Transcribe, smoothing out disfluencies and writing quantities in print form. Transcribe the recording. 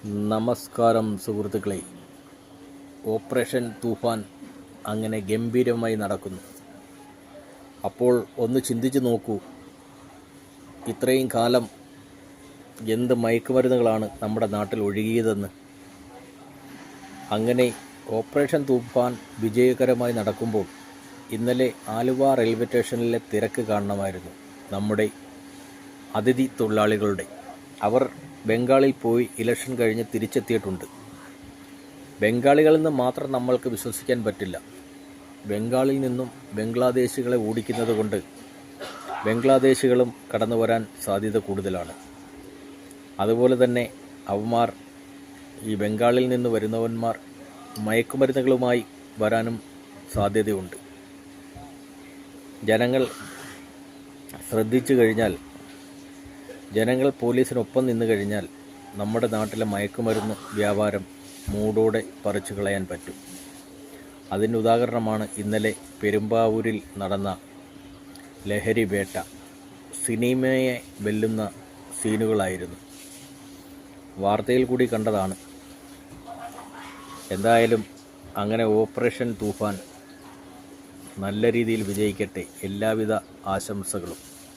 നമസ്കാരം സുഹൃത്തുക്കളെ. ഓപ്പറേഷൻ തൂഫാൻ അങ്ങനെ ഗംഭീരമായി നടക്കുന്നു. അപ്പോൾ ഒന്ന് ചിന്തിച്ചു നോക്കൂ, ഇത്രയും കാലം എന്ത് മയക്കുമരുന്നുകളാണ് നമ്മുടെ നാട്ടിൽ ഒഴുകിയതെന്ന്. അങ്ങനെ ഓപ്പറേഷൻ തൂഫാൻ വിജയകരമായി നടക്കുമ്പോൾ ഇന്നലെ ആലുവ റെയിൽവേ സ്റ്റേഷനിലെ തിരക്ക് കാണണമായിരുന്നു. നമ്മുടെ അതിഥി തൊഴിലാളികളുടെ അവർ ബംഗാളിൽ പോയി ഇലക്ഷൻ കഴിഞ്ഞ് തിരിച്ചെത്തിയിട്ടുണ്ട്. ബംഗാളികളിൽ നിന്ന് മാത്രം നമ്മൾക്ക് വിശ്വസിക്കാൻ പറ്റില്ല. ബംഗാളിൽ നിന്നും ബംഗ്ലാദേശികളെ ഓടിക്കുന്നത് കൊണ്ട് ബംഗ്ലാദേശികളും കടന്നു വരാൻ സാധ്യത കൂടുതലാണ്. അതുപോലെ തന്നെ അവന്മാർ ഈ ബംഗാളിൽ നിന്ന് വരുന്നവന്മാർ മയക്കുമരുന്നുകളുമായി വരാനും സാധ്യതയുണ്ട്. ജനങ്ങൾ ശ്രദ്ധിച്ചു കഴിഞ്ഞാൽ, ജനങ്ങൾ പോലീസിനൊപ്പം നിന്ന് കഴിഞ്ഞാൽ നമ്മുടെ നാട്ടിലെ മയക്കുമരുന്ന് വ്യാപാരം മൂടോടെ പറിച്ചു കളയാൻ പറ്റും. അതിന് ഉദാഹരണമാണ് ഇന്നലെ പെരുമ്പാവൂരിൽ നടന്ന ലഹരി വേട്ട. സിനിമയെ വെല്ലുന്ന സീനുകളായിരുന്നു. വാർത്തയിൽ കൂടി കണ്ടതാണ്. എന്തായാലും അങ്ങനെ ഓപ്പറേഷൻ തൂഫാൻ നല്ല രീതിയിൽ വിജയിക്കട്ടെ. എല്ലാവിധ ആശംസകളും.